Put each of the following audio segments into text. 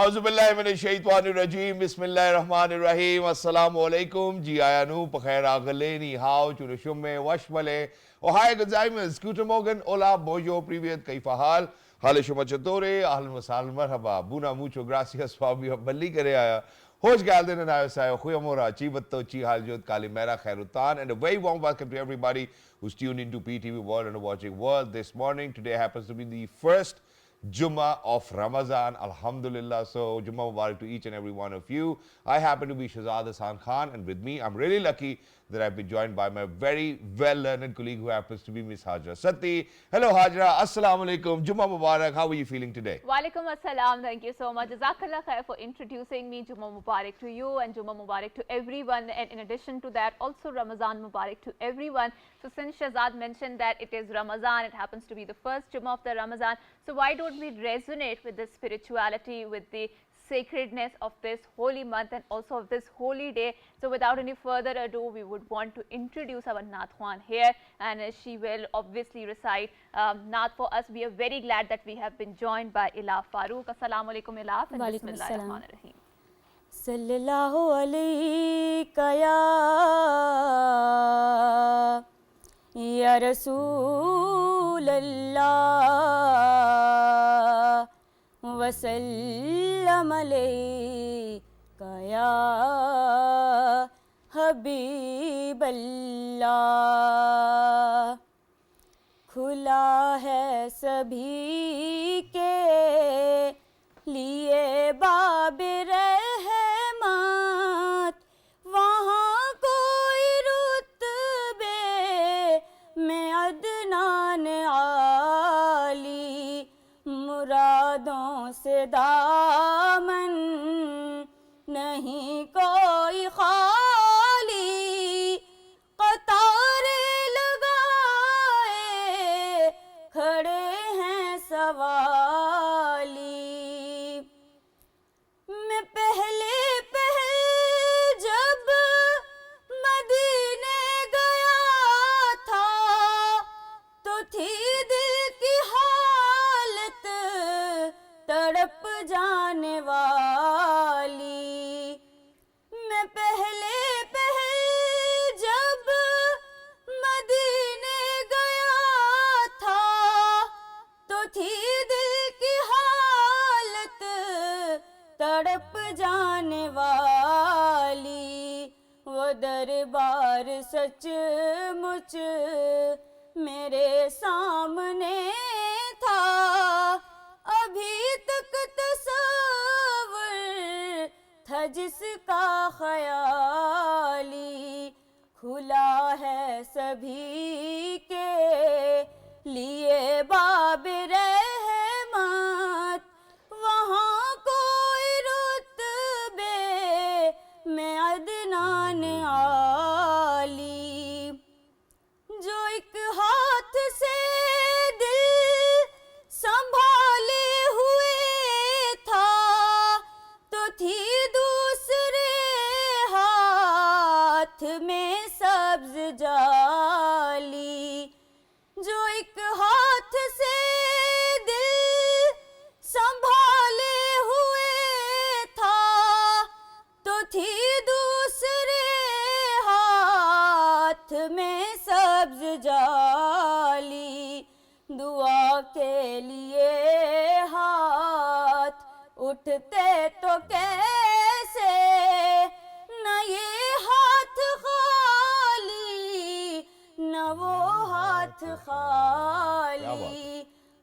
औज़ुबिल्लाहिमिनश्शैतानिर्रजीम बिस्मिल्लाहिर्रहमानिर्रहीम अस्सलामु अलैकुम जी आयानु पखैर आगले नी how चुरुशुमे वशमले ओहाय गजाइमस guten morgen hola boyo привет kaifa hal shuma chatore ahlan wa sahlan marhaba buna mucho gracias fabi balli kare aya hoş geldin and ayo khuyamora chibatto chi haljot kalimera khairutan and a very warm welcome to everybody who's tuned into PTV World and watching World this morning. Today happens to be the first Jummah of Ramadan, Alhamdulillah. So, Jummah Mubarak to each and every one of you. I happen to be Shahzad Khan, and with me, I'm really lucky that I've been joined by my very well-learned colleague who happens to be Miss Hajra Sati. Hello, Hajra. Assalamu alaikum. Jummah Mubarak. How are you feeling today? Walaikum assalam. Thank you so much. Jazakallah khair for introducing me. Jummah Mubarak to you and Jummah Mubarak to everyone. And in addition to that, also Ramazan Mubarak to everyone. So, since Shahzad mentioned that it is Ramadan, it happens to be the first Jummah of the Ramadan. So, why don't we resonate with the spirituality, with the sacredness of this holy month and also of this holy day. So without any further ado, we would want to introduce our Naat here, and she will obviously recite Naat for us. We are very glad that we have been joined by ELAF FAROOK. Assalamu alaikum ELAF and Bismillahirrahmanirrahim. Sallallahu alayka ya Rasulallah वसल्लम अलैका या हबीबल्लाह खुला है सभी के लिए बाबे रहमत वहाँ कोई रुतबे में अदनान आली मुरादों से दामन नहीं कोई खाली कतारे लगाए खड़े हैं सवाली मैं पहले जब मदीने गया था तो थी दिल की हालत तड़प जाने वाली मैं पहले जब मदीने गया था तो थी दिल की हालत तड़प जाने वाली वो दरबार सचमुच मेरे सामने था अभी तक तस्वर था जिसका ख्याली खुला है सभी के लिए बाबे रहमत वहाँ कोई रुतबे में अदनान आली जो एक हाथ से दिल संभाले हुए था तो थी दूसरे हाथ में सब्ज जाली जो एक हाथ से दिल संभाले हुए था तो थी दूसरे हाथ में सब्ज जाली दुआ के लिए हाथ उठते तो कैसे न ये हाथ खाली न वो हाथ खाली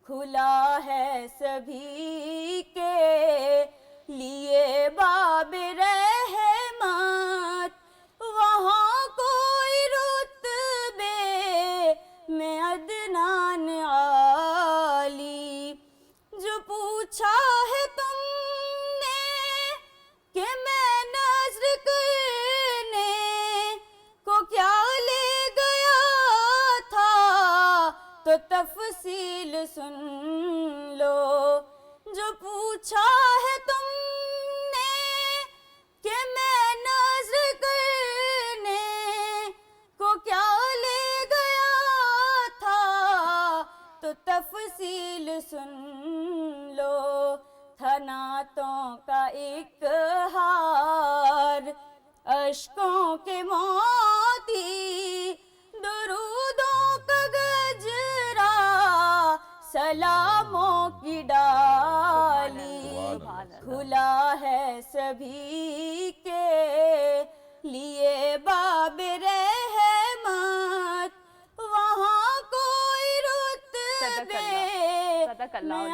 खुला है सभी के लिए बाबे रहमत वहाँ कोई रुतबे में अदनान आली जो पूछा है तुमने कि मैं नज़्र करने को क्या ले गया था तो तफसील सुन लो नातों का एक हार, अश्कों के मोती, दुरूदों का गजरा, सलामों की डाली, खुला है सभी के लिए बाब रहमत, वहाँ कोई रुतबे में अदनान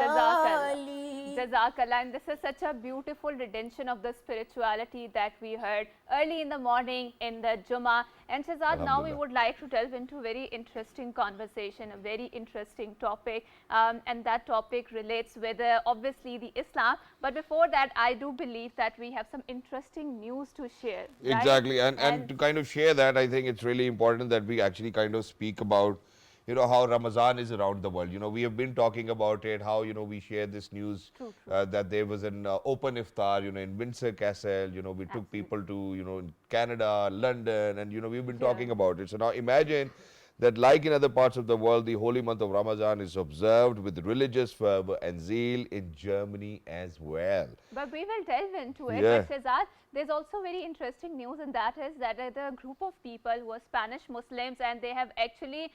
आली। Jazakallah, and this is such a beautiful redemption of the spirituality that we heard early in the morning in the Jummah. And Shahzad, now we would like to delve into a very interesting conversation, a very interesting topic, and that topic relates with obviously the Islam. But before that, I do believe that we have some interesting news to share. Right? Exactly, and to kind of share that, I think it's really important that we actually kind of speak about, how Ramadan is around the world. We have been talking about it, how, we share this news that there was an open iftar, in Windsor Castle. We took people to, Canada, London, and, we've been talking about it. So now imagine that, like in other parts of the world, the holy month of Ramadan is observed with religious fervor and zeal in Germany as well. But we will delve into it. Yeah. But Shahzad, there's also very interesting news, and that is that the group of people who are Spanish Muslims, and they have actually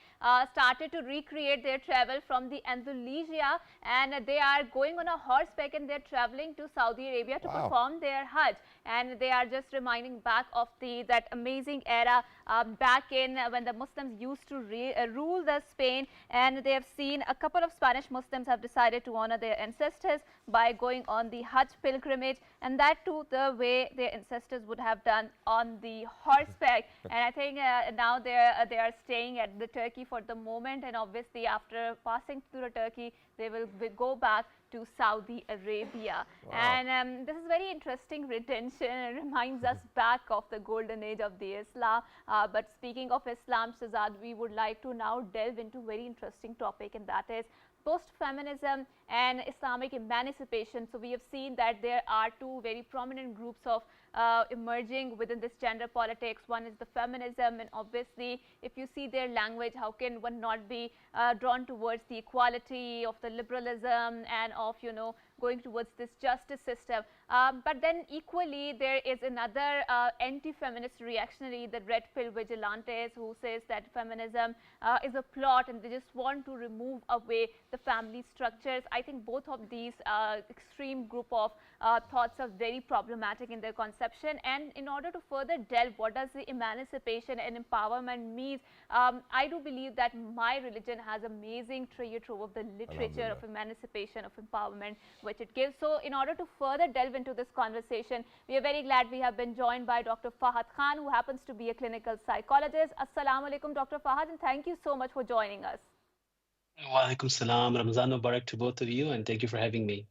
started to recreate their travel from the Andalusia, and they are going on a horseback, and they're traveling to Saudi Arabia to perform their Hajj, and they are just reminding back of that amazing era back in when the Muslims used to rule the Spain, and they have seen a couple of Spanish Muslims have decided to honor their ancestors by going on the Hajj pilgrimage, and that too the way their ancestors would have done on the horseback. And I think now they are staying at the Turkey for the moment, and obviously after passing through the Turkey, they will go back to Saudi Arabia. And this is very interesting retention. It reminds us back of the golden age of the Islam. But speaking of Islam, Shahzad, we would like to now delve into a very interesting topic, and that is post-feminism and Islamic emancipation. So we have seen that there are two very prominent groups of emerging within this gender politics. One is the feminism, and obviously if you see their language, how can one not be drawn towards the equality of the liberalism and of going towards this justice system. But then equally there is another anti-feminist reactionary, the red pill vigilantes, who says that feminism is a plot and they just want to remove away the family structures. I think both of these extreme group of thoughts are very problematic in their conception. And in order to further delve what does the emancipation and empowerment means, I do believe that my religion has amazing treasure trove of the literature of emancipation, of empowerment, which it gives. So in order to further delve into this conversation, we are very glad we have been joined by Dr. Fahad Khan, who happens to be a clinical psychologist. Assalamu alaikum, Dr. Fahad, and thank you so much for joining us. Wa alaikum salam. Ramzan Mubarak to both of you, and thank you for having me.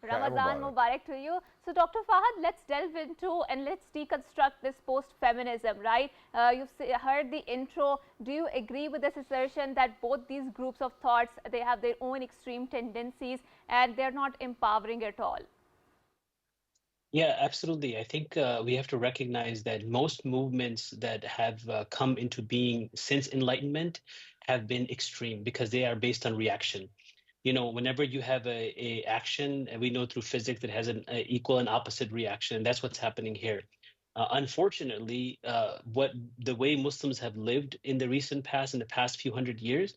Ramadan Mubarak to you. So Dr. Fahad, let's delve into and let's deconstruct this post-feminism, right? You've heard the intro. Do you agree with this assertion that both these groups of thoughts, they have their own extreme tendencies and they're not empowering at all? Yeah, absolutely. I think we have to recognize that most movements that have come into being since Enlightenment have been extreme because they are based on reaction. Whenever you have a action, and we know through physics that has an equal and opposite reaction, and that's what's happening here. Unfortunately, the way Muslims have lived in the recent past, in the past few hundred years,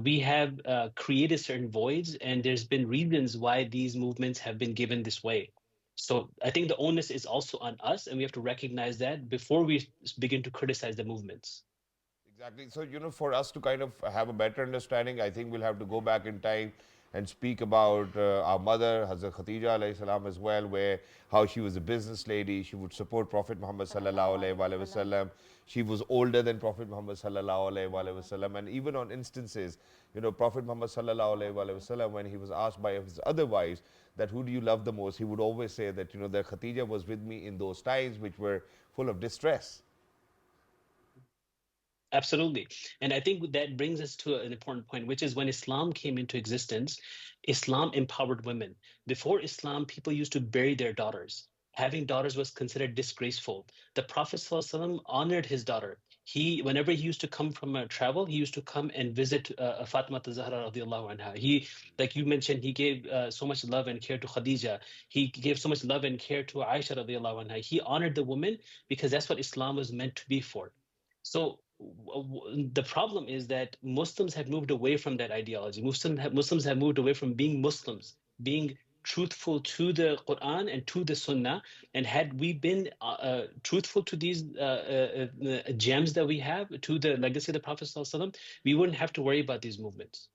we have created certain voids, and there's been reasons why these movements have been given this way. So I think the onus is also on us, and we have to recognize that before we begin to criticize the movements. Exactly. So, for us to kind of have a better understanding, I think we'll have to go back in time and speak about our mother, Hazrat Khatija alayhi salam as well, where how she was a business lady. She would support Prophet Muhammad sallallahu alayhi wa sallam. She was older than Prophet Muhammad sallallahu alayhi wa sallam. And even on instances, Prophet Muhammad sallallahu alayhi wa sallam, when he was asked by his other wives that who do you love the most, he would always say that, that Khatija was with me in those times which were full of distress. Absolutely. And I think that brings us to an important point, which is when Islam came into existence, Islam empowered women. Before Islam, people used to bury their daughters. Having daughters was considered disgraceful. The Prophet ﷺ honored his daughter. whenever he used to come from a travel, he used to come and visit Fatima Zahra radiallahu anha. He, like you mentioned, he gave so much love and care to Khadija. He gave so much love and care to Aisha radiallahu anha. He honored the woman because that's what Islam was meant to be for. So the problem is that Muslims have moved away from that ideology. Muslims have moved away from being Muslims, being truthful to the Quran and to the Sunnah. And had we been truthful to these gems that we have, to the legacy of the Prophet ﷺ, we wouldn't have to worry about these movements.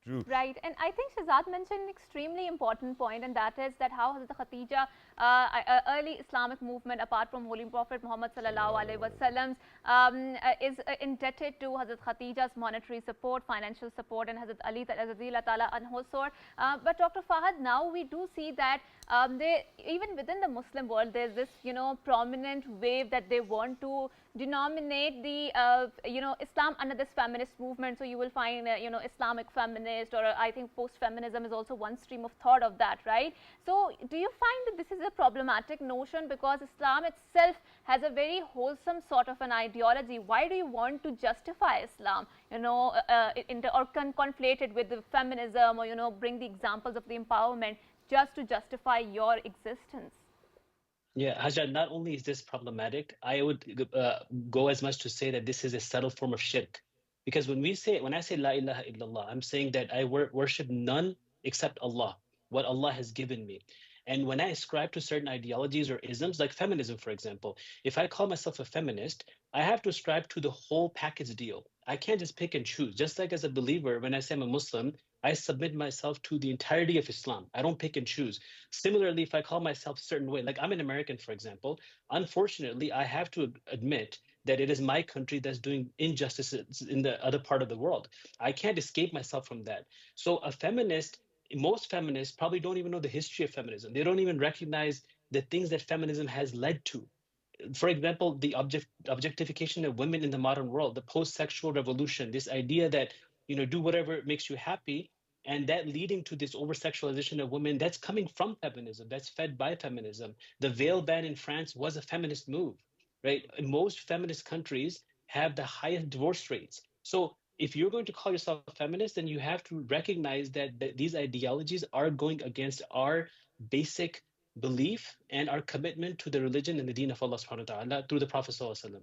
True. Right, and I think Shahzad mentioned an extremely important point, and that is that how Hazrat Khatija, early Islamic movement, apart from Holy Prophet Muhammad sallallahu alaihi wasallam, is indebted to Hazrat Khatija's monetary support, financial support, and Hazrat Ali radhiyallahu ta'ala anhu. But Dr. Fahad, now we do see that even within the Muslim world, there's this prominent wave that they want to denominate the Islam under this feminist movement. So you will find Islamic feminist, or I think post-feminism is also one stream of thought of that, right? So do you find that this is a problematic notion, because Islam itself has a very wholesome sort of an ideology? Why do you want to justify Islam, or conflate it with the feminism, or bring the examples of the empowerment just to justify your existence? Yeah, Hajjaj, not only is this problematic, I would go as much to say that this is a subtle form of shirk. Because when I say La ilaha illallah, I'm saying that I worship none except Allah, what Allah has given me. And when I ascribe to certain ideologies or isms, like feminism, for example, if I call myself a feminist, I have to ascribe to the whole package deal. I can't just pick and choose. Just like as a believer, when I say I'm a Muslim, I submit myself to the entirety of Islam. I don't pick and choose. Similarly, if I call myself a certain way, like I'm an American, for example, unfortunately, I have to admit that it is my country that's doing injustices in the other part of the world. I can't escape myself from that. So most feminists probably don't even know the history of feminism. They don't even recognize the things that feminism has led to. For example, the objectification of women in the modern world, the post-sexual revolution, this idea that, do whatever makes you happy, and that leading to this over-sexualization of women, that's coming from feminism, that's fed by feminism. The veil ban in France was a feminist move, right? Most feminist countries have the highest divorce rates. So if you're going to call yourself a feminist, then you have to recognize that these ideologies are going against our basic belief and our commitment to the religion and the deen of Allah subhanahu wa ta'ala through the Prophet sallallahu alaihi wasallam.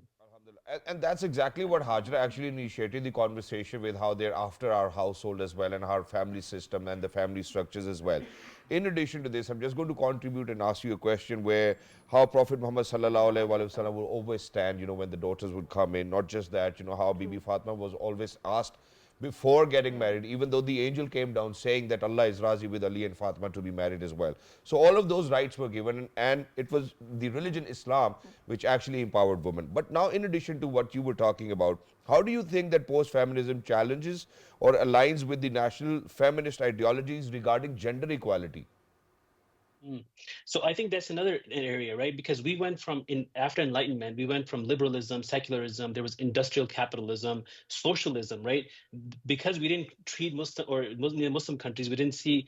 And that's exactly what Hajra actually initiated the conversation with, how they're after our household as well, and our family system and the family structures as well. In addition to this, I'm just going to contribute and ask you a question where how Prophet Muhammad sallallahu alaihi wasallam would always stand, when the daughters would come in. Not just that, how Bibi Fatima was always asked before getting married, even though the angel came down saying that Allah is Razi with Ali and Fatima to be married as well. So all of those rights were given, and it was the religion Islam which actually empowered women. But now, in addition to what you were talking about, how do you think that post-feminism challenges or aligns with the national feminist ideologies regarding gender equality? So I think that's another area, right? Because we went from, after Enlightenment, we went from liberalism, secularism, there was industrial capitalism, socialism, right? Because we didn't treat Muslim countries, we didn't see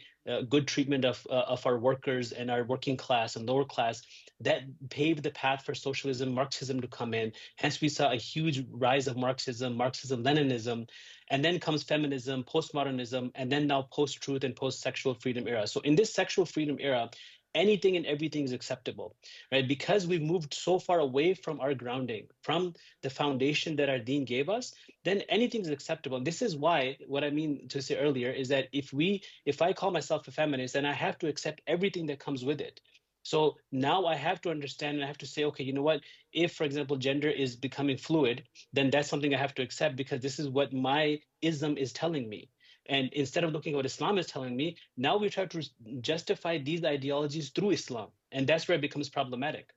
good treatment of our workers and our working class and lower class. That paved the path for socialism, Marxism to come in. Hence, we saw a huge rise of Marxism, Leninism, and then comes feminism, postmodernism, and then now post-truth and post-sexual freedom era. So in this sexual freedom era, anything and everything is acceptable, right? Because we've moved so far away from our grounding, from the foundation that our deen gave us, then anything is acceptable. And this is why, what I mean to say earlier is that if I call myself a feminist, then I have to accept everything that comes with it. So now I have to understand and I have to say, okay, you know what? If, for example, gender is becoming fluid, then that's something I have to accept because this is what my ism is telling me. And instead of looking at what Islam is telling me, now we try to justify these ideologies through Islam. And that's where it becomes problematic.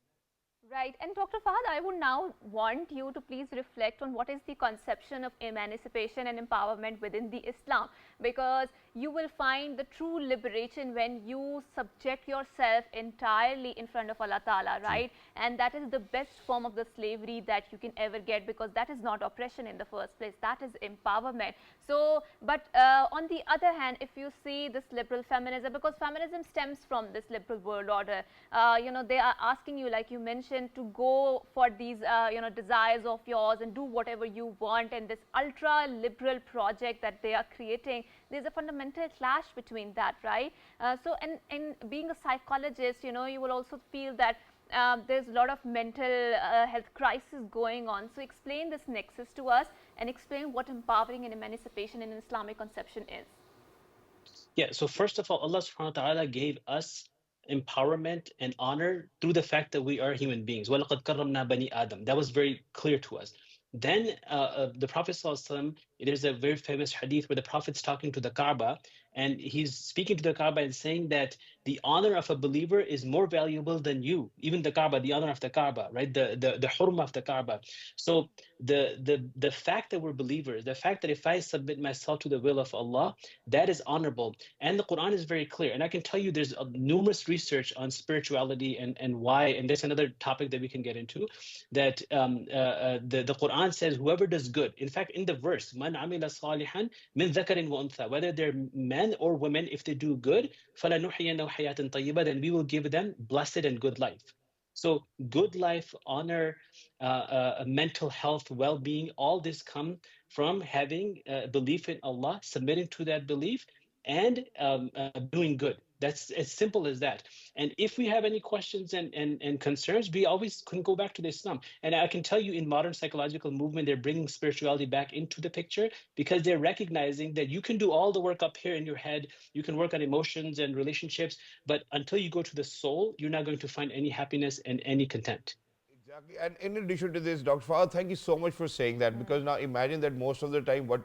Right. And Dr. Fahad, I would now want you to please reflect on what is the conception of emancipation and empowerment within the Islam. because you will find the true liberation when you subject yourself entirely in front of Allah Ta'ala, right? And that is the best form of the slavery that you can ever get, because that is not oppression in the first place, that is empowerment. So, but on the other hand, if you see this liberal feminism, because feminism stems from this liberal world order, you know, they are asking you, like you mentioned, to go for these, you know, desires of yours and do whatever you want, and this ultra liberal project that they are creating, there's a fundamental clash between that, right? So, and being a psychologist, you know, you will also feel that there's a lot of mental health crisis going on. So explain this nexus to us and explain what empowering and emancipation in Islamic conception is. Yeah, so first of all, Allah subhanahu wa ta'ala gave us empowerment and honor through the fact that we are human beings. وَلَقَدْ كَرَّمْنَا بَنِي آدَمَ. That was very clear to us. Then the Prophet ﷺ, there's a very famous hadith where the Prophet's talking to the Kaaba, and he's speaking to the Kaaba and saying that the honor of a believer is more valuable than you, even the Kaaba, the honor of the Kaaba, right? The hurma of the Kaaba. So the fact that we're believers, the fact that if I submit myself to the will of Allah, that is honorable. And the Quran is very clear. And I can tell you there's numerous research on spirituality and why, and that's another topic that we can get into, that the Quran says whoever does good, in fact, in the verse, man amila salihan min dhakarin wa untha, whether they're men or women, if they do good, فَلَنُحْيِيَنَّهُ حَيَاةً طَيِّبَةً, then we will give them blessed and good life. So good life, honor, mental health, well-being, all this come from having belief in Allah, submitting to that belief, and doing good. That's as simple as that. And if we have any questions and concerns, we always can go back to the Islam. And I can tell you, in modern psychological movement, they're bringing spirituality back into the picture, because they're recognizing that you can do all the work up here in your head, you can work on emotions and relationships, but until you go to the soul, you're not going to find any happiness and any content. Exactly. And in addition to this, Dr. Fahad, thank you so much for saying that, because now imagine that most of the time what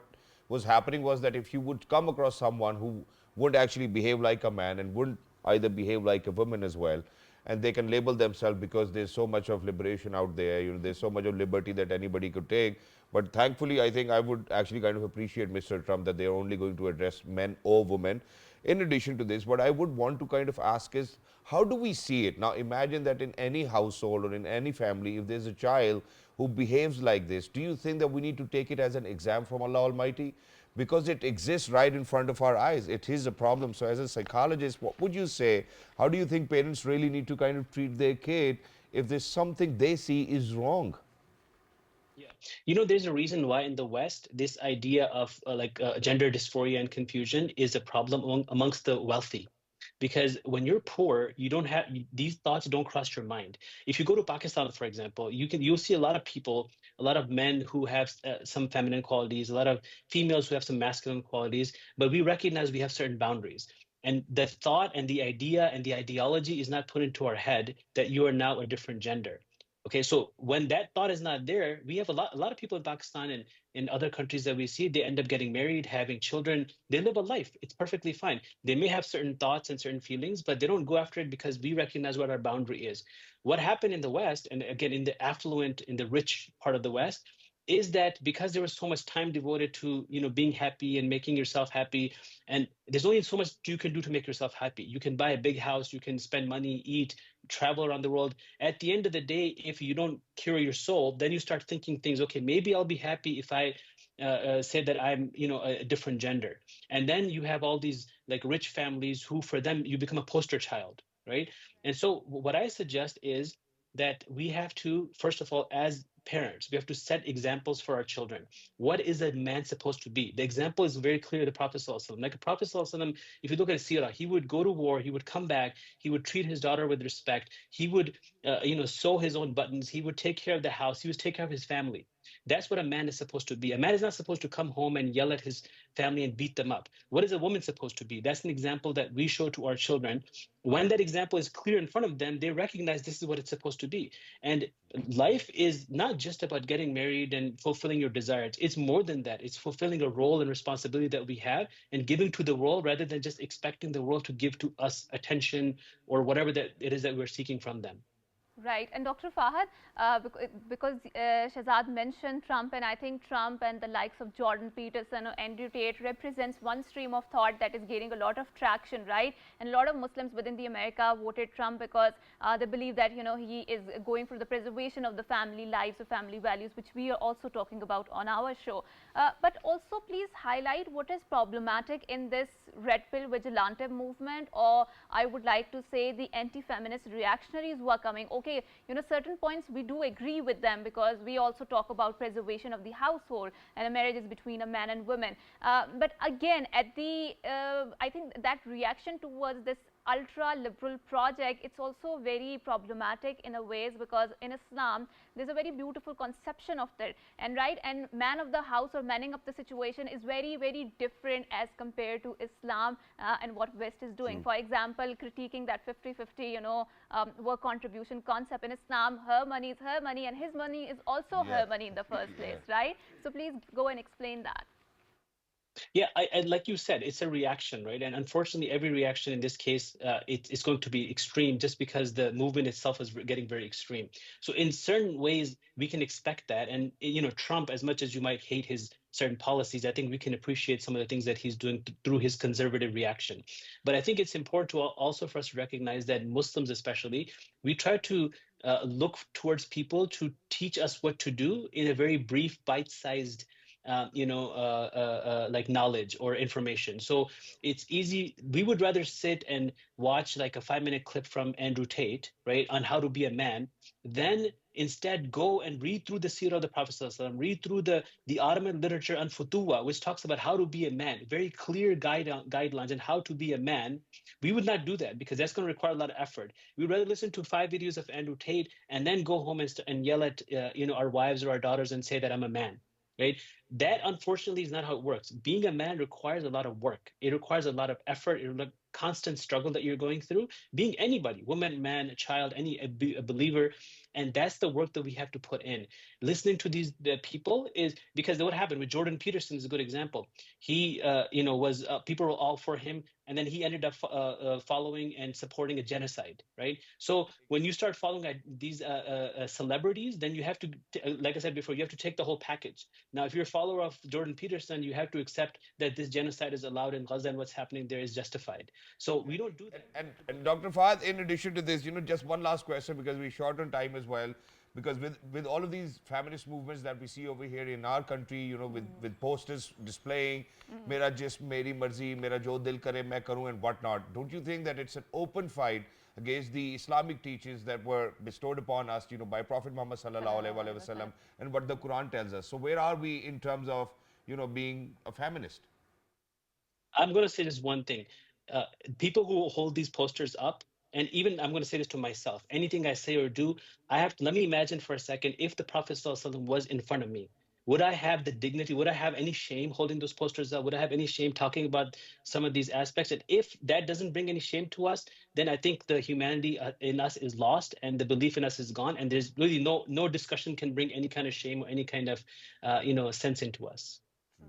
was happening was that if you would come across someone who would actually behave like a man and wouldn't either behave like a woman as well, and they can label themselves, because there's so much of liberation out there, you know, there's so much of liberty that anybody could take. But thankfully, I think I would actually kind of appreciate Mr. Trump that they're only going to address men or women. In addition to this, what I would want to kind of ask is, how do we see it? Now, imagine that in any household or in any family, if there's a child who behaves like this, do you think that we need to take it as an exam from Allah Almighty? Because it exists right in front of our eyes. It is a problem. So as a psychologist, what would you say? How do you think parents really need to kind of treat their kid if there's something they see is wrong? Yeah, you know, there's a reason why in the West, this idea of gender dysphoria and confusion is a problem amongst the wealthy. Because when you're poor, you don't have these thoughts don't cross your mind. If you go to Pakistan, for example, you'll see a lot of people, a lot of men who have some feminine qualities, a lot of females who have some masculine qualities, but we recognize we have certain boundaries. And the thought and the idea and the ideology is not put into our head that you are now a different gender. Okay, so when that thought is not there, we have a lot of people in Pakistan and in other countries that we see, they end up getting married, having children. They live a life. It's perfectly fine. They may have certain thoughts and certain feelings, but they don't go after it because we recognize what our boundary is. What happened in the West, and again, in the affluent, in the rich part of the West, is that because there was so much time devoted to, you know, being happy and making yourself happy, and there's only so much you can do to make yourself happy. You can buy a big house, you can spend money, eat, travel around the world. At the end of the day, if you don't cure your soul, then you start thinking things, okay, maybe I'll be happy if I say that I'm, you know, a different gender. And then you have all these like rich families who, for them, you become a poster child, right? And so what I suggest is that we have to, first of all, as parents, we have to set examples for our children. What is a man supposed to be? The example is very clear, the Prophet ﷺ. Like the Prophet ﷺ, if you look at Sirah, he would go to war, he would come back, he would treat his daughter with respect, he would sew his own buttons, he would take care of the house, he would take care of his family. That's what a man is supposed to be. A man is not supposed to come home and yell at his family and beat them up. What is a woman supposed to be? That's an example that we show to our children. When that example is clear in front of them, they recognize this is what it's supposed to be. And life is not just about getting married and fulfilling your desires. It's more than that. It's fulfilling a role and responsibility that we have and giving to the world rather than just expecting the world to give to us attention or whatever that it is that we're seeking from them. Right, and Dr. Fahad, because Shahzad mentioned Trump, and I think Trump and the likes of Jordan Peterson or Andrew Tate represents one stream of thought that is gaining a lot of traction, right? And a lot of Muslims within the America voted Trump because they believe that, you know, he is going for the preservation of the family lives, of family values, which we are also talking about on our show. But also please highlight what is problematic in this red pill vigilante movement, or I would like to say the anti-feminist reactionaries who are coming. Okay, you know, certain points we do agree with them, because we also talk about preservation of the household and a marriage is between a man and woman. But again, at the I think that reaction towards this ultra liberal project, it's also very problematic in a ways, because in Islam there's a very beautiful conception of that, and right, and man of the house or manning up the situation is very, very different as compared to Islam and what West is doing. For example, critiquing that 50-50, you know, work contribution concept in Islam. Her money is her money and his money is also her money in the first place, right? So please go and explain that. Yeah, like you said, it's a reaction, right? And unfortunately, every reaction in this case, it's going to be extreme, just because the movement itself is getting very extreme. So in certain ways, we can expect that. And, you know, Trump, as much as you might hate his certain policies, I think we can appreciate some of the things that he's doing through his conservative reaction. But I think it's important to also for us to recognize that Muslims especially, we try to look towards people to teach us what to do in a very brief, bite-sized like knowledge or information. So it's easy. We would rather sit and watch like a 5-minute clip from Andrew Tate, right, on how to be a man, than instead go and read through the Seerah of the Prophet ﷺ, read through the Ottoman literature on Futuwa, which talks about how to be a man, very clear guidelines on how to be a man. We would not do that, because that's going to require a lot of effort. We'd rather listen to 5 videos of Andrew Tate and then go home and yell at our wives or our daughters and say that I'm a man. Right? That unfortunately is not how it works. Being a man requires a lot of work. It requires a lot of effort. It requires constant struggle that you're going through. Being anybody, woman, man, a child, a believer, and that's the work that we have to put in. Listening to these people is because what happened with Jordan Peterson is a good example. He, was people were all for him, and then he ended up following and supporting a genocide, right? So when you start following these celebrities, then you have to, like I said before, you have to take the whole package. Now, if you're a follower of Jordan Peterson, you have to accept that this genocide is allowed in Gaza and what's happening there is justified. So we don't do that. And Dr. Fahad, in addition to this, just one last question, because we're short on time as well. Because with all of these feminist movements that we see over here in our country, with posters displaying "Mera jism, meri marzi, mera jo dil kare, main karoon" and whatnot, don't you think that it's an open fight against the Islamic teachings that were bestowed upon us, by Prophet Muhammad sallallahu alaihi wasallam, and what the Quran tells us? So where are we in terms of, being a feminist? I'm going to say just one thing. People who hold these posters up, and even I'm going to say this to myself, anything I say or do, let me imagine for a second, if the Prophet ﷺ was in front of me, would I have the dignity? Would I have any shame holding those posters up? Would I have any shame talking about some of these aspects? And if that doesn't bring any shame to us, then I think the humanity in us is lost and the belief in us is gone. And there's really no discussion can bring any kind of shame or any kind of, sense into us.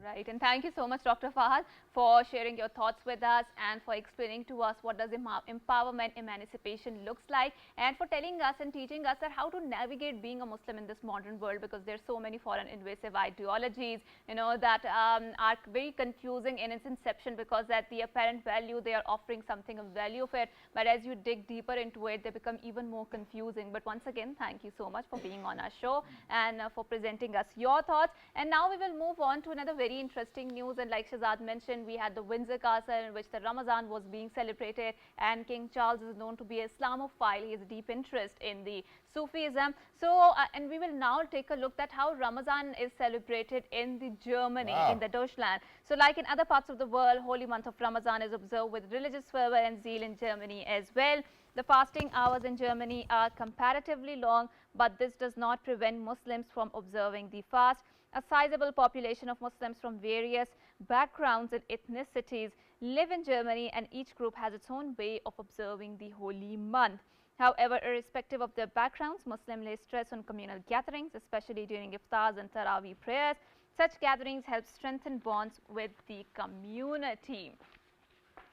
Right, and thank you so much, Dr. Fahad, for sharing your thoughts with us and for explaining to us what does empowerment, emancipation looks like, and for telling us and teaching us that how to navigate being a Muslim in this modern world, because there's so many foreign invasive ideologies, that are very confusing in its inception, because at the apparent value they are offering something of value of it, but as you dig deeper into it, they become even more confusing. But once again, thank you so much for being on our show and for presenting us your thoughts. And now we will move on to another very interesting news, and like Shahzad mentioned, we had the Windsor Castle in which the Ramadan was being celebrated, and King Charles is known to be an Islamophile. He has a deep interest in the Sufism. So, and we will now take a look at how Ramadan is celebrated in the Germany, in the Deutschland. So like in other parts of the world, holy month of Ramadan is observed with religious fervor and zeal in Germany as well. The fasting hours in Germany are comparatively long, but this does not prevent Muslims from observing the fast. A sizable population of Muslims from various backgrounds and ethnicities live in Germany, and each group has its own way of observing the holy month. However, irrespective of their backgrounds, Muslims lay stress on communal gatherings, especially during Iftars and Taraweeh prayers. Such gatherings help strengthen bonds with the community.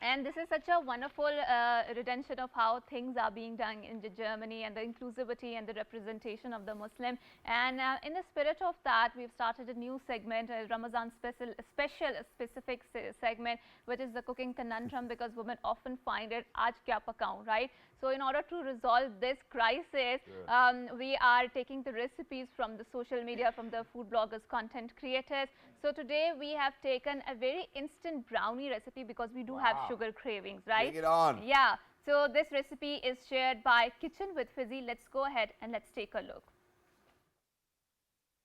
And this is such a wonderful retention of how things are being done in Germany, and the inclusivity and the representation of the Muslim. And in the spirit of that, we've started a new segment, a Ramadan specific segment, which is the cooking conundrum, because women often find it, aaj kya pakaun, right? So in order to resolve this crisis, we are taking the recipes from the social media, from the food bloggers, content creators. So today we have taken a very instant brownie recipe, because we do have sugar cravings, right? Bring it on. Yeah. So this recipe is shared by Kitchen with Fizzy. Let's go ahead and let's take a look.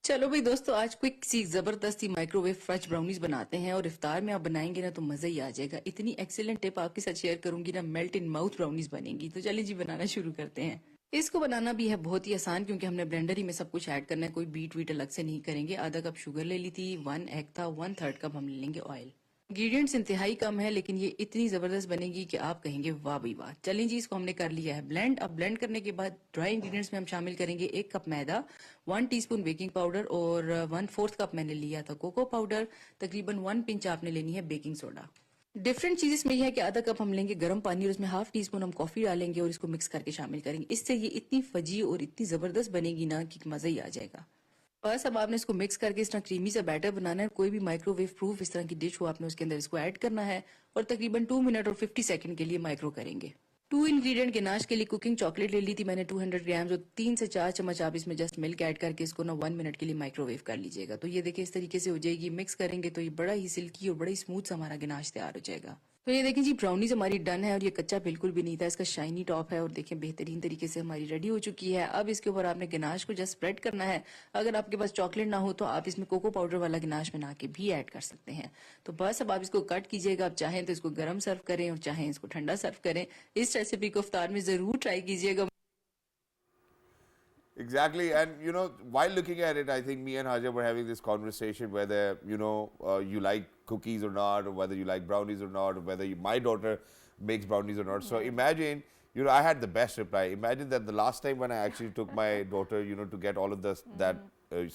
चलो भाई दोस्तों, आज quick सी जबरदस्ती microwave fresh brownies बनाते हैं और इफ्तार में आप बनाएंगे ना तो मजा ही आ जाएगा। इतनी एक्सीलेंट टिप आपके साथ शेयर करूंगी ना, मेल्ट इन माउथ ब्राउनीज बनेंगी। तो चलिए जी बनाना शुरू करते हैं। इसको बनाना भी है बहुत ही आसान, क्योंकि हमने ब्लेंडर ही में सब कुछ ऐड करना है, कोई बीट वीट अलग से नहीं करेंगे। आधा कप शुगर ले ली थी, 1 एग था, 1/3 कप हम ले लेंगे ऑयल। इंग्रेडिएंट्स इंतहाई कम है, लेकिन ये इतनी जबरदस्त बनेगी कि आप कहेंगे वाह भाई वाह। चलें जी, इसको हमने कर लिया है ब्लेंड। अब ब्लेंड करने के बाद ड्राई इंग्रेडिएंट्स में हम शामिल करेंगे 1 कप मैदा, 1 टीस्पून बेकिंग पाउडर और 1/4 कप मैंने लिया था कोको पाउडर, तकरीबन 1 पिंच आपने लेनी है बेकिंग सोडा। डिफरेंट चीज में यह है कि आधा कप हम लेंगे गर्म पानी और उसमें हाफ टी स्पून हम कॉफी डालेंगे और इसको मिक्स करके शामिल करेंगे। इससे ये इतनी फजी और इतनी जबरदस्त बनेगी ना कि मजा ही आ जाएगा। बस अब आपने इसको मिक्स करके इस तरह क्रीमी सा बैटर बनाना है। कोई भी माइक्रोवेव प्रूफ इस तरह की डिश हो, आपने उसके अंदर इसको ऐड करना है और तकरीबन 2 मिनट और 50 सेकंड के लिए माइक्रो करेंगे। 2 इंग्रेडिएंट गनाश के लिए कुकिंग चॉकलेट ले ली थी मैंने 200 ग्राम, और 3 से 4 चम्मच आप इसमें जस्ट मिल्क ऐड करके इसको ना 1 मिनट के लिए माइक्रोवेव कर लीजिएगा। तो ये देखिए इस तरीके से हो जाएगी। मिक्स करेंगे तो ये बड़ा ही सिल्की और बड़ा ही स्मूथ सा हमारा गनाश तैयार हो जाएगा। तो ये देखिए जी, ब्राउनीज हमारी डन है और ये कच्चा बिल्कुल भी नहीं था। इसका शाइनी टॉप है और देखें बेहतरीन तरीके से हमारी रेडी हो चुकी है। अब इसके ऊपर आपने गनाश को जस्ट स्प्रेड करना है। अगर आपके पास चॉकलेट ना हो तो आप इसमें कोको पाउडर वाला गनाश बना के भी ऐड कर सकते हैं। तो बस अब आप इसको कट कीजिएगा। आप चाहें तो इसको गर्म सर्व करें और चाहें इसको ठंडा सर्व करें। इस रेसिपी को इफ्तार में जरूर ट्राई कीजिएगा। Exactly, and you know, while looking at it, I think me and Haja were having this conversation whether you like cookies or not, or whether you like brownies or not, or whether my daughter makes brownies or not. So imagine, I had the best reply. Imagine that the last time when I actually took my daughter, to get all of that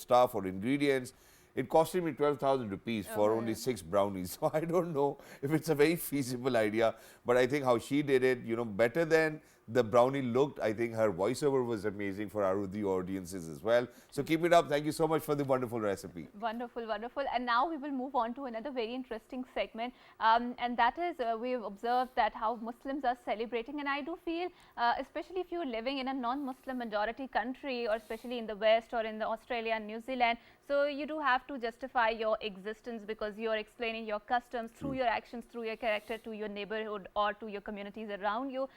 stuff or ingredients, it costed me 12,000 rupees for only 6 brownies. So I don't know if it's a very feasible idea, but I think how she did it, better than the brownie looked. I think her voiceover was amazing for our Urdu audiences as well. So keep it up. Thank you so much for the wonderful recipe. Wonderful, wonderful. And now we will move on to another very interesting segment, and that is we've observed that how Muslims are celebrating, and I do feel, especially if you're living in a non-Muslim majority country, or especially in the West or in the Australia and New Zealand, so you do have to justify your existence because you're explaining your customs through your actions, through your character to your neighborhood or to your communities around you.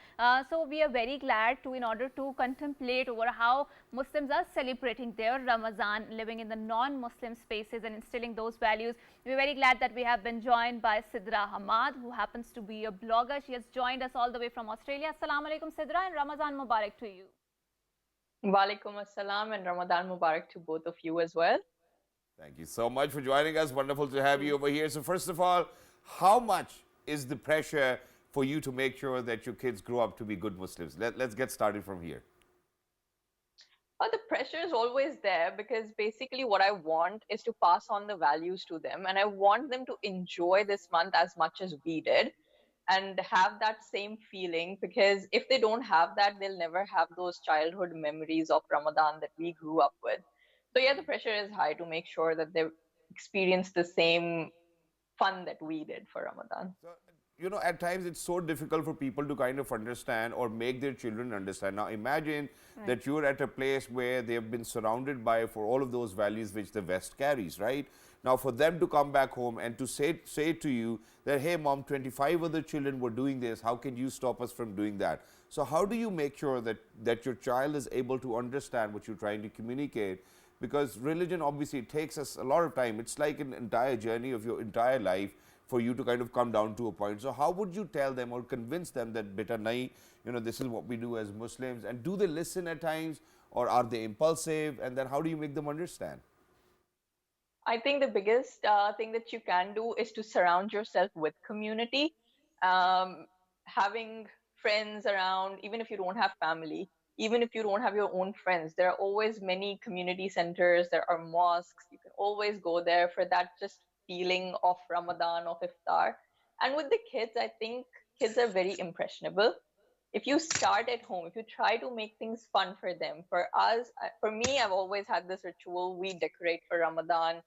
So we are very glad to, in order to contemplate over how Muslims are celebrating their Ramadan, living in the non-Muslim spaces and instilling those values. We're very glad that we have been joined by SIDRAH HAMMAD, who happens to be a blogger. She has joined us all the way from Australia. Assalamu alaikum SIDRAH, and Ramadan Mubarak to you. Walaikum assalam, and Ramadan Mubarak to both of you as well. Thank you so much for joining us. Wonderful to have you over here. So first of all, how much is the pressure for you to make sure that your kids grow up to be good Muslims? Let's get started from here. The pressure is always there because basically what I want is to pass on the values to them, and I want them to enjoy this month as much as we did and have that same feeling, because if they don't have that, they'll never have those childhood memories of Ramadan that we grew up with. So yeah, the pressure is high to make sure that they experience the same fun that we did for Ramadan. So, at times it's so difficult for people to kind of understand or make their children understand. Now, imagine that you're at a place where they've been surrounded by for all of those values which the West carries, right? Now, for them to come back home and to say to you that, hey, mom, 25 other children were doing this, how can you stop us from doing that? So how do you make sure that your child is able to understand what you're trying to communicate? Because religion, obviously, it takes us a lot of time. It's like an entire journey of your entire life for you to kind of come down to a point. So how would you tell them or convince them that beta nahi, this is what we do as Muslims? And do they listen at times, or are they impulsive? And then how do you make them understand? I think the biggest thing that you can do is to surround yourself with community. Having friends around, even if you don't have family, even if you don't have your own friends, there are always many community centers, there are mosques. You can always go there for that just feeling of Ramadan, of Iftar. And with the kids, I think kids are very impressionable. If you start at home, if you try to make things fun for them, for us, for me, I've always had this ritual. We decorate for Ramadan.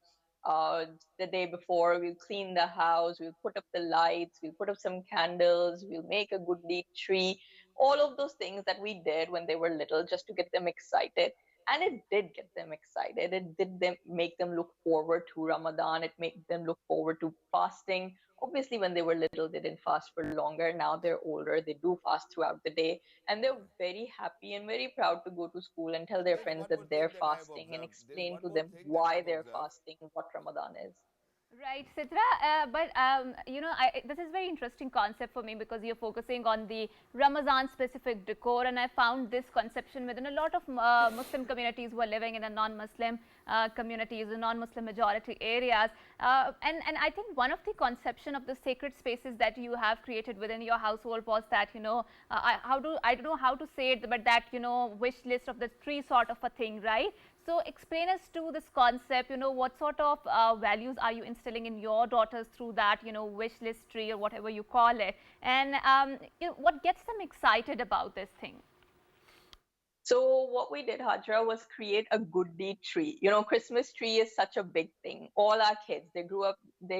The day before, we'll clean the house, we'll put up the lights, we'll put up some candles, we'll make a good deed tree. All of those things that we did when they were little, just to get them excited. And it did get them excited. It did make them look forward to Ramadan. It made them look forward to fasting. Obviously, when they were little, they didn't fast for longer. Now they're older, they do fast throughout the day, and they're very happy and very proud to go to school and tell their There's friends one more that they're thing that I have fasting and observed. There's explain one to more them thing that I why have they're observed. fasting and what Ramadan is. Right, Sidra, but you know, this is very interesting concept for me because you're focusing on the Ramazan specific decor, and I found this conception within a lot of Muslim communities who are living in a non-Muslim communities, the non-Muslim majority areas, and I think one of the conception of the sacred spaces that you have created within your household was that, you know, I don't know how to say it, but that, you know, wish list of the tree sort of a thing, right? So explain us to this concept, you know, what sort of values are you instilling in your daughters through that, you know, wish list tree or whatever you call it, and you know, what gets them excited about this thing? So what we did, Hajra, was create a good deed tree. You know, Christmas tree is such a big thing. All our kids, they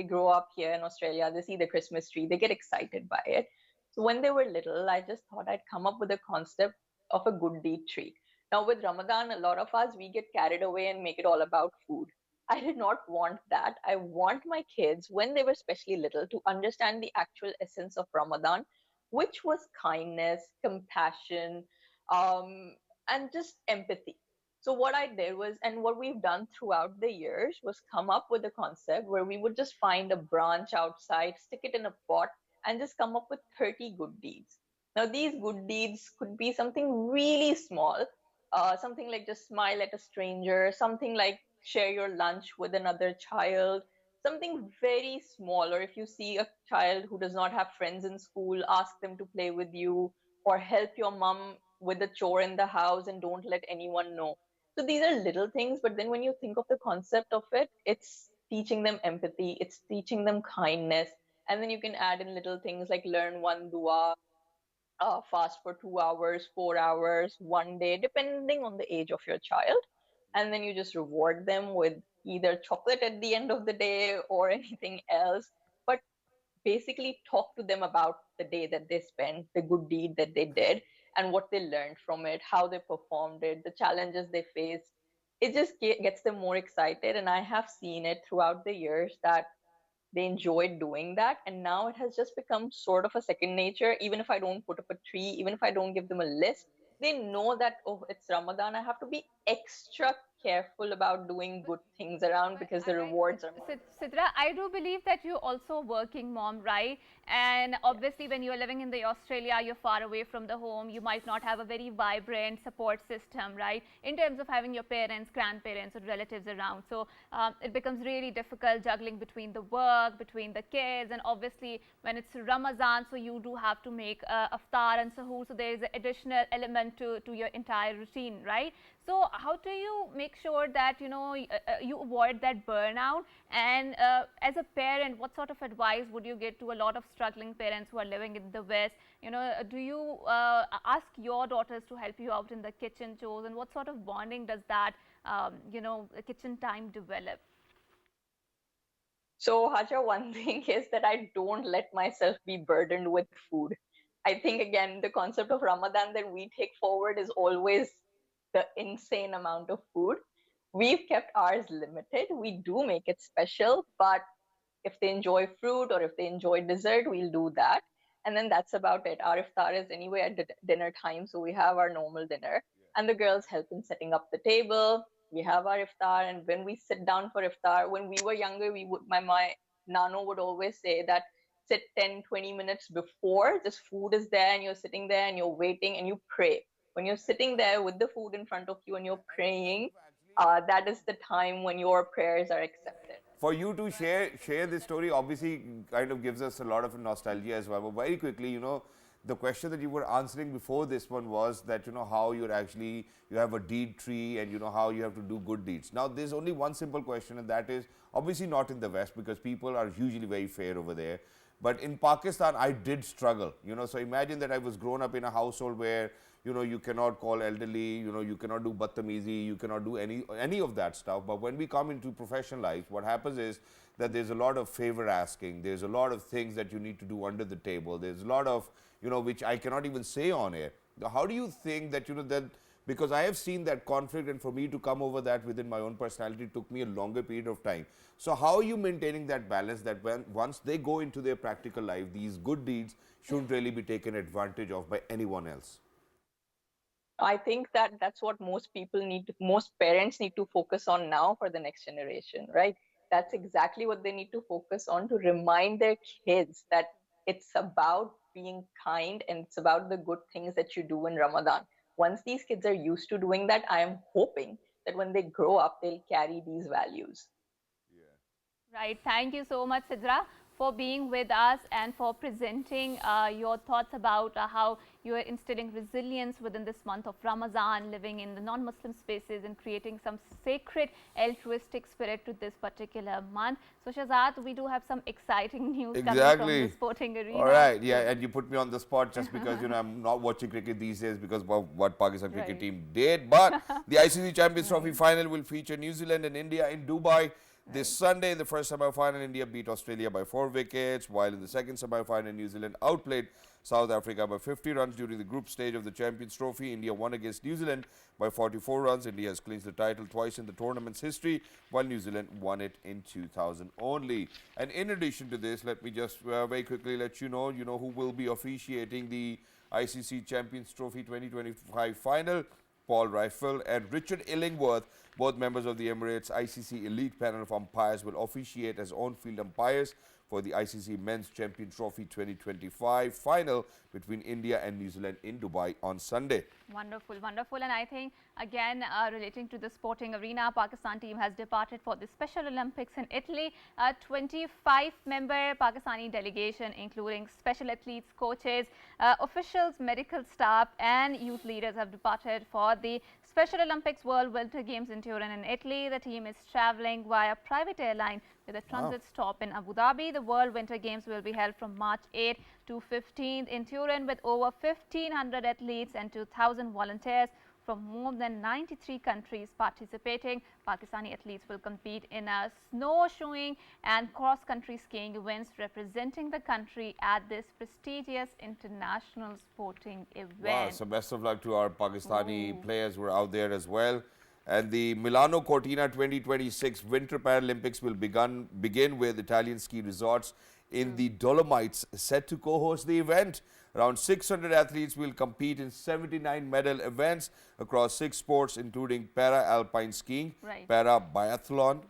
grow up here in Australia, they see the Christmas tree, they get excited by it. So when they were little, I just thought I'd come up with a concept of a good deed tree. Now with Ramadan, a lot of us, we get carried away and make it all about food. I did not want that. I want my kids, when they were especially little, to understand the actual essence of Ramadan, which was kindness, compassion, um, and just empathy. So what I did was, and what we've done throughout the years was come up with a concept where we would just find a branch outside, stick it in a pot, and just come up with 30 good deeds. Now, these good deeds could be something really small, something like just smile at a stranger, something like share your lunch with another child, something very small. Or if you see a child who does not have friends in school, ask them to play with you, or help your mom with the chore in the house and don't let anyone know. So these are little things, but then when you think of the concept of it, it's teaching them empathy, it's teaching them kindness. And then you can add in little things like learn one dua, fast for 2 hours, 4 hours, one day, depending on the age of your child. And then you just reward them with either chocolate at the end of the day or anything else. But basically talk to them about the day that they spent, the good deed that they did, and what they learned from it, how they performed it, the challenges they faced. It just gets them more excited. And I have seen it throughout the years that they enjoyed doing that. And now it has just become sort of a second nature. Even if I don't put up a tree, even if I don't give them a list, they know that, oh, it's Ramadan. I have to be extra careful about doing good things around But because the rewards are more. Sidra, I do believe that you're also a working mom, right? And obviously, when you're living in the Australia, you're far away from the home. You might not have a very vibrant support system, right? In terms of having your parents, grandparents, or relatives around. So it becomes really difficult juggling between the work, between the kids, and obviously when it's Ramadan, so you do have to make iftar and sahur. So there is an additional element to your entire routine, right? So how do you make sure that, you know, you avoid that burnout? And as a parent, what sort of advice would you give to a lot of struggling parents who are living in the West? You know, do you ask your daughters to help you out in the kitchen chores, and what sort of bonding does that, you know, kitchen time develop? So, Haja, one thing is that I don't let myself be burdened with food. I think, again, the concept of Ramadan that we take forward is always the insane amount of food. We've kept ours limited. We do make it special, but if they enjoy fruit or if they enjoy dessert, we'll do that. And then that's about it. Our iftar is anyway at dinner time, so we have our normal dinner. And the girls help in setting up the table. We have our iftar, and when we sit down for iftar, when we were younger, my nano would always say that sit 10, 20 minutes before, just food is there and you're sitting there and you're waiting and you pray. When you're sitting there with the food in front of you and you're praying, that is the time when your prayers are accepted. For you to share this story obviously kind of gives us a lot of nostalgia as well. But very quickly, you know, the question that you were answering before this one was that, you know, how you're actually, you have a deed tree and you know how you have to do good deeds. Now, there's only one simple question, and that is obviously not in the West because people are usually very fair over there. But in Pakistan, I did struggle, So imagine that I was grown up in a household where, you cannot call elderly, you cannot do batamizi, you cannot do any of that stuff. But when we come into professional life, what happens is that there's a lot of favor asking. There's a lot of things that you need to do under the table. There's a lot of, which I cannot even say on air. How do you think that, that because I have seen that conflict, and for me to come over that within my own personality took me a longer period of time. So how are you maintaining that balance that once they go into their practical life, these good deeds shouldn't really be taken advantage of by anyone else? I think that that's what most parents need to focus on now for the next generation, right? That's exactly what they need to focus on, to remind their kids that it's about being kind and it's about the good things that you do in Ramadan. Once these kids are used to doing that, I am hoping that when they grow up, they'll carry these values. Right. Thank you so much, SIDRAH, for being with us and for presenting your thoughts about how you are instilling resilience within this month of Ramadan, living in the non-Muslim spaces and creating some sacred altruistic spirit to this particular month. So Shahzad, we do have some exciting news coming from the sporting arena. All right, yeah, and you put me on the spot just because, I'm not watching cricket these days because of what Pakistan cricket team did. But the ICC Champions Trophy final will feature New Zealand and India in Dubai. This Sunday, in the first semi-final, India beat Australia by 4 wickets, while in the second semi-final, New Zealand outplayed South Africa by 50 runs during the group stage of the Champions Trophy. India won against New Zealand by 44 runs. India has clinched the title twice in the tournament's history, while New Zealand won it in 2000 only. And in addition to this, let me just very quickly let you know who will be officiating the ICC Champions Trophy 2025 final. Paul Rifle and Richard Illingworth, both members of the Emirates ICC elite panel of umpires, will officiate as on-field umpires for the ICC Men's Champion Trophy 2025 final between India and New Zealand in Dubai on Sunday. Wonderful, wonderful. And I think, again, relating to the sporting arena, Pakistan team has departed for the Special Olympics in Italy. A 25-member Pakistani delegation, including special athletes, coaches, officials, medical staff, and youth leaders, have departed for the Special Olympics World Winter Games in Turin in Italy. The team is traveling via private airline with a transit stop in Abu Dhabi. The World Winter Games will be held from March 8 to 15th in Turin, with over 1,500 athletes and 2,000 volunteers from more than 93 countries participating. Pakistani athletes will compete in snowshoeing and cross-country skiing events representing the country at this prestigious international sporting event. Wow, so best of luck to our Pakistani players who are out there as well. And the Milano Cortina 2026 Winter Paralympics will begin with Italian ski resorts in the Dolomites set to co-host the event. Around 600 athletes will compete in 79 medal events across 6 sports, including para-alpine skiing, para-biathlon,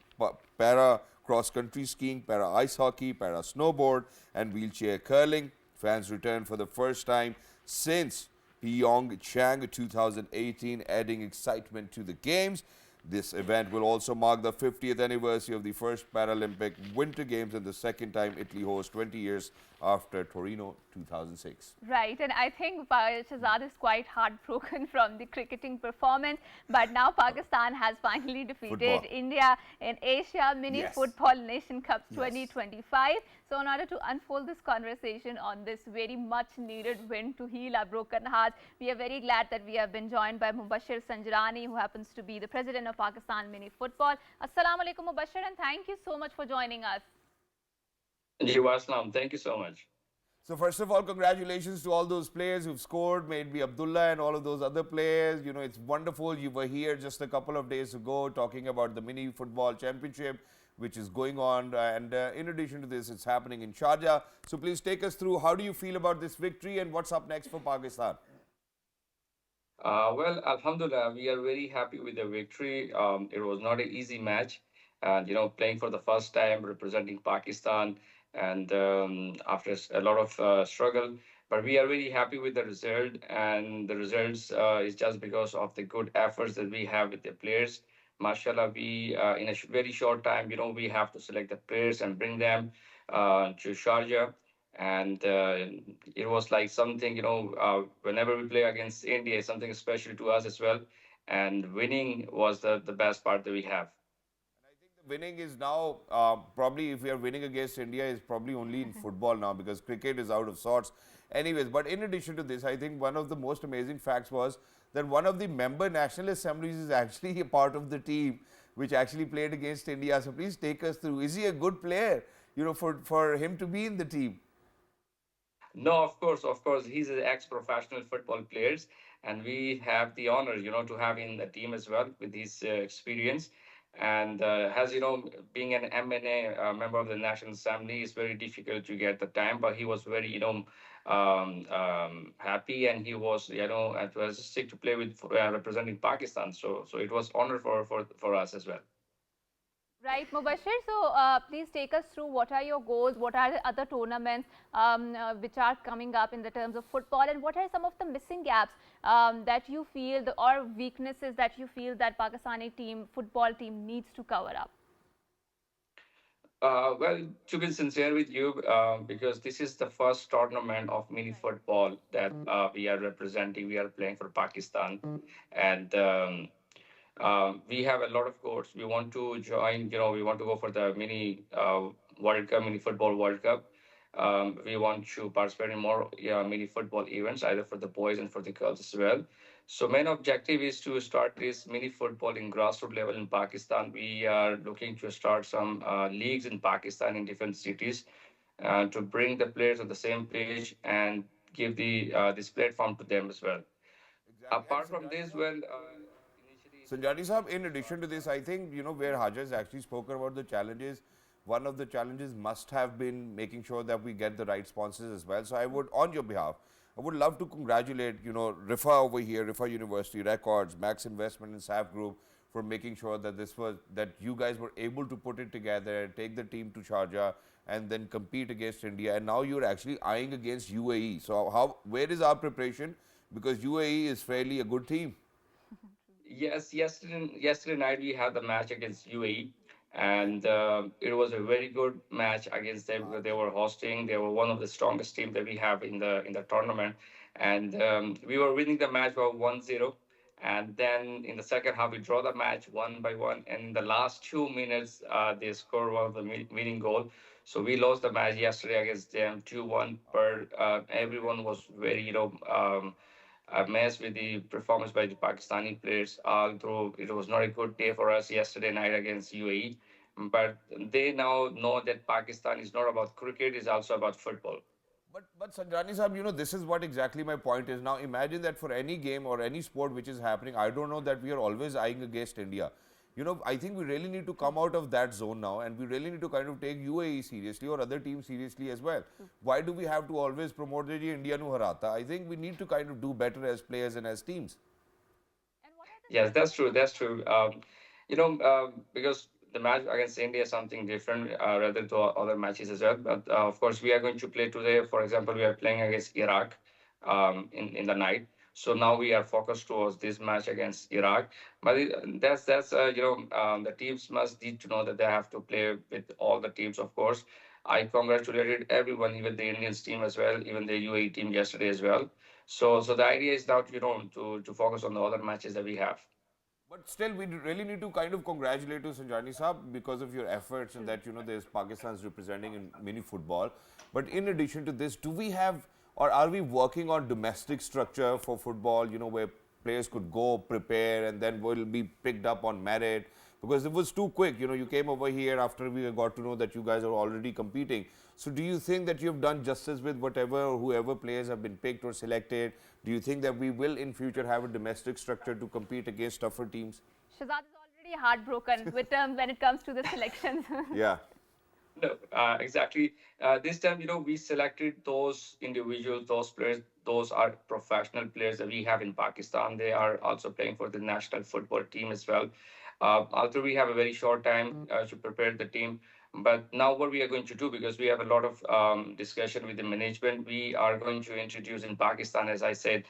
para-cross-country skiing, para-ice hockey, para-snowboard, and wheelchair curling. Fans return for the first time since Pyeongchang 2018, adding excitement to the Games. This event will also mark the 50th anniversary of the first Paralympic Winter Games and the second time Italy hosts 20 years after Torino 2006. Right, and I think Shahzad is quite heartbroken from the cricketing performance, but now Pakistan has finally defeated India in Asia Mini Football Nation Cup 2025. So in order to unfold this conversation on this very much needed win to heal our broken hearts, we are very glad that we have been joined by MUBASHER SANJRANI, who happens to be the president of Pakistan Mini Football. Assalamu alaikum, MUBASHER, and thank you so much for joining us. Thank you so much. So first of all, congratulations to all those players who've scored, maybe Abdullah and all of those other players. It's wonderful. You were here just a couple of days ago talking about the Mini Football Championship, which is going on. And in addition to this, it's happening in Sharjah. So please take us through, how do you feel about this victory and what's up next for Pakistan? Well, Alhamdulillah, we are very happy with the victory. It was not an easy match. And, playing for the first time, representing Pakistan, and after a lot of struggle. But we are very happy with the result. And the results is just because of the good efforts that we have with the players. MashaAllah, we, in a very short time, we have to select the players and bring them to Sharjah. And it was like something, whenever we play against India, it's something special to us as well. And winning was the best part that we have. Winning is now probably, if we are winning against India, is probably only in football now because cricket is out of sorts. Anyways, but in addition to this, I think one of the most amazing facts was that one of the member national assemblies is actually a part of the team which actually played against India. So please take us through. Is he a good player, for him to be in the team? No, of course, he's an ex-professional football players, and we have the honor, to have in the team as well with his experience. And as you know, being an MNA member of the National Assembly is very difficult to get the time, but he was very, happy, and he was, enthusiastic to play with representing Pakistan. So it was honor for us as well. Right, Mubasher. So please take us through what are your goals, what are the other tournaments which are coming up in the terms of football, and what are some of the missing gaps that you feel, or weaknesses that you feel that Pakistani football team needs to cover up? Well, to be sincere with you, because this is the first tournament of mini football that we are representing. We are playing for Pakistan, and we have a lot of goals. We want to join, we want to go for the mini World Cup, mini football World Cup. We want to participate in more mini football events, either for the boys and for the girls as well. So main objective is to start this mini football in grassroots level in Pakistan. We are looking to start some leagues in Pakistan in different cities to bring the players on the same page and give this platform to them as well. Exactly. And Apart from this, well, initially. Sanjrani Sahab, in addition to this, I think, where Haja has actually spoken about the challenges, one of the challenges must have been making sure that we get the right sponsors as well. So I would, on your behalf, I would love to congratulate, RIFA over here, RIFA University Records, Max Investment and SAF Group for making sure that that you guys were able to put it together, take the team to Sharjah and then compete against India. And now you're actually eyeing against UAE. So where is our preparation? Because UAE is fairly a good team. Yes, yesterday night we had the match against UAE, and it was a very good match against them because they were hosting. They were one of the strongest teams that we have in the tournament, and we were winning the match by 1-0. And then in the second half, we draw the match 1-1, and in the last 2 minutes, they scored one of the winning goal. So we lost the match yesterday against them 2-1. But everyone was very, amazed with the performance by the Pakistani players, although it was not a good day for us yesterday night against UAE. But they now know that Pakistan is not about cricket, it's also about football. But Sanjrani Sahab, this is what exactly my point is. Now imagine that for any game or any sport which is happening, I don't know that we are always eyeing against India. I think we really need to come out of that zone now, and we really need to kind of take UAE seriously or other teams seriously as well. Why do we have to always promote the India nu harata? I think we need to kind of do better as players and as teams. Yes, that's true. That's true. Because the match against India is something different rather to other matches as well. But of course, we are going to play today. For example, we are playing against Iraq in the night. So now we are focused towards this match against Iraq. But that's the teams must need to know that they have to play with all the teams. Of course, I congratulated everyone, even the Indians team as well, even the UAE team yesterday as well. So the idea is now to focus on the other matches that we have. But still, we really need to kind of congratulate you, Sanjrani Saab, because of your efforts and that, there's Pakistan's representing in mini football. But in addition to this, do we have, or are we working on domestic structure for football, where players could go, prepare, and then will be picked up on merit? Because it was too quick. You came over here after we got to know that you guys are already competing. So do you think that you've done justice with whoever players have been picked or selected? Do you think that we will in future have a domestic structure to compete against tougher teams? Shahzad is already heartbroken with when it comes to the selections. Yeah. No, exactly. This time, we selected those individuals, those players, those are professional players that we have in Pakistan. They are also playing for the national football team as well. Although we have a very short time to prepare the team, but now what we are going to do, because we have a lot of discussion with the management, we are going to introduce in Pakistan, as I said,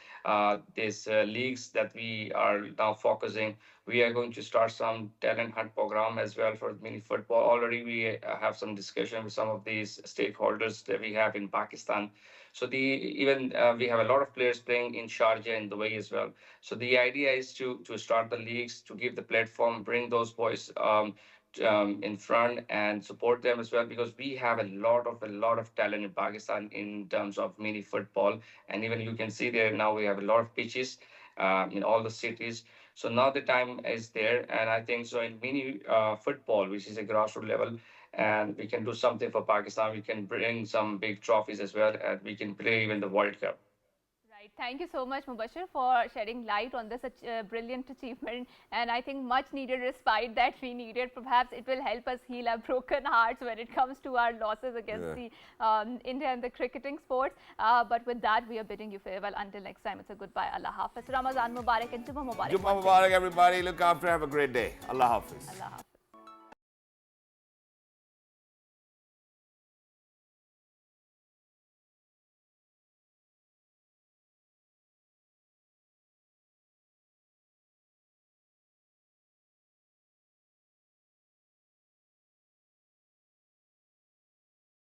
these leagues that we are now focusing. We are going to start some talent hunt program as well for mini football. Already we have some discussion with some of these stakeholders that we have in Pakistan. So we have a lot of players playing in Sharjah and Dubai as well. So the idea is to start the leagues, to give the platform, bring those boys in front and support them as well, because we have a lot of talent in Pakistan in terms of mini football, and even you can see there now we have a lot of pitches in all the cities. So now the time is there, and I think so in mini football, which is a grassroots level, and we can do something for Pakistan. We can bring some big trophies as well, and we can play even the World Cup. Right. Thank you so much, Mubasher, for shedding light on this brilliant achievement. And I think much needed respite that we needed. Perhaps it will help us heal our broken hearts when it comes to our losses against the India and the cricketing sports. But with that, we are bidding you farewell. Until next time, it's a goodbye. Allah Hafiz. Ramadan Mubarak and Jummah Mubarak. Jummah Mubarak, everybody. Look after. Have a great day. Allah Hafiz. Allah Hafiz.